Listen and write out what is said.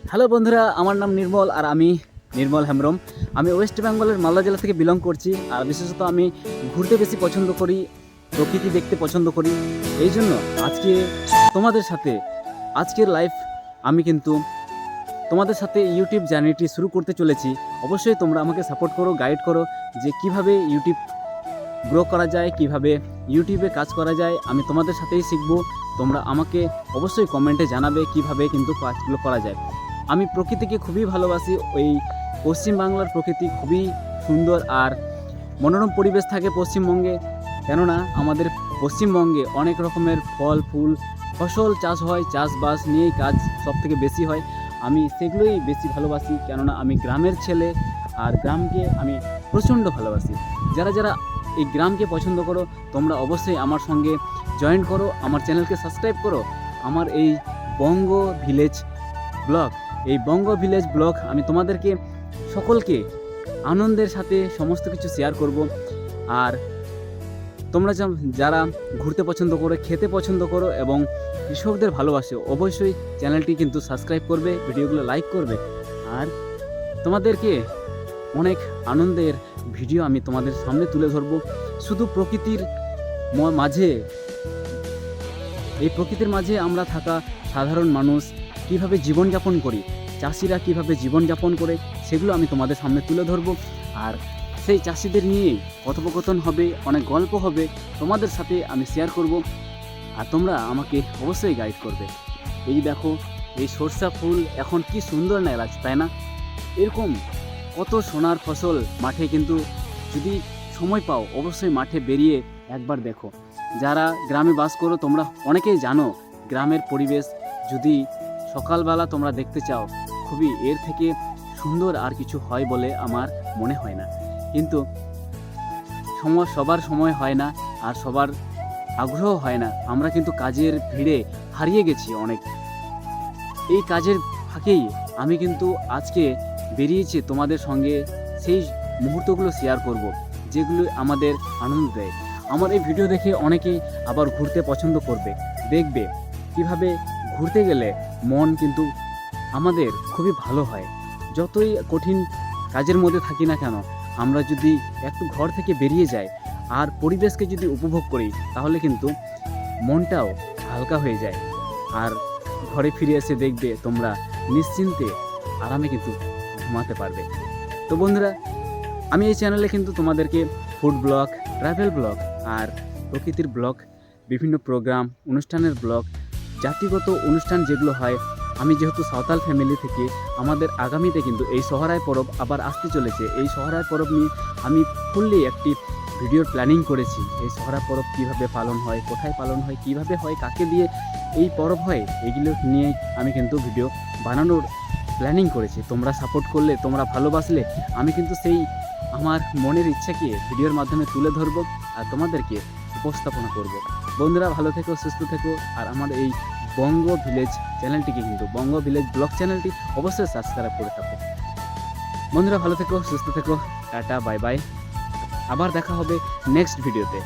Hello বন্ধুরা, আমার নাম নির্মল আর আমি নির্মল হেমব্রম। আমি ওয়েস্ট বেঙ্গলের মালদা জেলা থেকে বিলং করছি। আর বিশেষত আমি ঘুরতে বেশি পছন্দ করি, প্রকৃতি দেখতে পছন্দ করি। এই জন্য আজকে তোমাদের সাথে আজকের লাইফ আমি কিন্তু তোমাদের সাথে ইউটিউব জার্নিটি শুরু করতে চলেছি। অবশ্যই তোমরা আমাকে সাপোর্ট করো, গাইড করো যে কিভাবে ইউটিউব গ্রো করা যায়, কিভাবে ইউটিউবে কাজ করা যায়। আমি তোমাদের সাথেই শিখবো। তোমরা আমাকে অবশ্যই কমেন্টে জানাবে কিভাবে কিন্তু কাজগুলো করা যায়। আমি প্রকৃতিকে খুবই ভালোবাসি। ওই পশ্চিমবাংলার প্রকৃতি খুবই সুন্দর আর মনোরম পরিবেশ থাকে পশ্চিমবঙ্গে। কেননা আমাদের পশ্চিমবঙ্গে অনেক রকমের ফল ফুল ফসল চাষ হয়, চাষবাস নিয়েই কাজ সবথেকে বেশি হয়। আমি সেগুলোই বেশি ভালোবাসি, কেননা আমি গ্রামের ছেলে আর গ্রামকে আমি প্রচণ্ড ভালোবাসি। যারা যারা এই গ্রামকে পছন্দ করো তোমরা অবশ্যই আমার সঙ্গে জয়েন করো, আমার চ্যানেলকে সাবস্ক্রাইব করো। আমার এই বঙ্গ ভিলেজ ব্লগ, এই বঙ্গ ভিলেজ ব্লগ আমি তোমাদেরকে সকলকে আনন্দের সাথে সমস্ত কিছু শেয়ার করব। আর তোমরা যারা ঘুরতে পছন্দ করো, খেতে পছন্দ করো এবং কৃষকদের ভালোবাসো, অবশ্যই চ্যানেলটি কিন্তু সাবস্ক্রাইব করবে, ভিডিওগুলো লাইক করবে। আর তোমাদেরকে অনেক আনন্দের ভিডিও আমি তোমাদের সামনে তুলে ধরবো। শুধু প্রকৃতির মাঝে, এই প্রকৃতির মাঝে আমরা থাকা সাধারণ মানুষ কীভাবে জীবনযাপন করি, চাষিরা কীভাবে জীবনযাপন করে, সেগুলো আমি তোমাদের সামনে তুলে ধরবো। আর সেই চাষিদের নিয়েই কথোপকথন হবে, অনেক গল্প হবে, তোমাদের সাথে আমি শেয়ার করব। আর তোমরা আমাকে অবশ্যই গাইড করবে। এই দেখো, এই সরষা ফুল এখন কি সুন্দর না লাগছে, তাই না? এরকম কত সোনার ফসল মাঠে, কিন্তু যদি সময় পাও অবশ্যই মাঠে বেরিয়ে একবার দেখো। যারা গ্রামে বাস করো তোমরা অনেকেই জানো গ্রামের পরিবেশ যদি সকালবেলা তোমরা দেখতে চাও, খুবই এর থেকে সুন্দর আর কিছু হয় বলে আমার মনে হয় না। কিন্তু সবার সময় হয় না আর সবার আগ্রহ হয় না। আমরা কিন্তু কাজের ভিড়ে হারিয়ে গেছি অনেক। এই কাজের ফাঁকেই আমি কিন্তু আজকে বেরিয়েছি তোমাদের সঙ্গে সেই মুহূর্তগুলো শেয়ার করব, যেগুলো আমাদের আনন্দ দেয়। আমার এই ভিডিও দেখে অনেকেই আবার ঘুরতে পছন্দ করবে, দেখবে কিভাবে ঘুরতে গেলে মন কিন্তু আমাদের খুবই ভালো হয়। যতই কঠিন কাজের মধ্যে থাকি না কেন, আমরা যদি একটু ঘর থেকে বেরিয়ে যাই আর পরিবেশকে যদি উপভোগ করি, তাহলে কিন্তু মনটাও হালকা হয়ে যায়। আর ঘরে ফিরে এসে দেখবে তোমরা নিশ্চিন্তে আরামে কিন্তু ঘুমাতে পারবে। তো বন্ধুরা, আমি এই চ্যানেলে কিন্তু তোমাদেরকে ফুড ব্লগ, ট্রাভেল ব্লগ আর প্রকৃতির ব্লগ, বিভিন্ন প্রোগ্রাম অনুষ্ঠানের ব্লগ, জাতিগত অনুষ্ঠান যেগুলো হয়, আমি যেহেতু সাঁওতাল ফ্যামিলি থেকে, আমাদের আগামীতে কিন্তু এই সোহরাই পরব আবার আসতে চলেছে। এই সোহরাই পরব নিয়ে আমি ফুললি একটি ভিডিওর প্ল্যানিং করেছি। এই সোহরাই পরব কীভাবে পালন হয়, কোথায় পালন হয়, কীভাবে হয়, কাকে দিয়ে এই পরব হয়, এগুলো নিয়ে আমি কিন্তু ভিডিও বানানোর প্ল্যানিং করেছি। তোমরা সাপোর্ট করলে, তোমরা ভালোবাসলে আমি কিন্তু সেই আমার মনের ইচ্ছাকে ভিডিওর মাধ্যমে তুলে ধরবো আর তোমাদেরকে উপস্থাপনা করব। বন্ধুরা ভালো থেকো, সুস্থ থেকো। আর আমার এই বঙ্গ ভিলেজ চ্যানেলটিকে কিন্তু, বঙ্গ ভিলেজ ব্লগ চ্যানেলটি অবশ্যই সাবস্ক্রাইব করে থাকো। বন্ধুরা ভালো থেকো, সুস্থ থেকো, টাটা, বাই বাই। আবার দেখা হবে নেক্সট ভিডিওতে।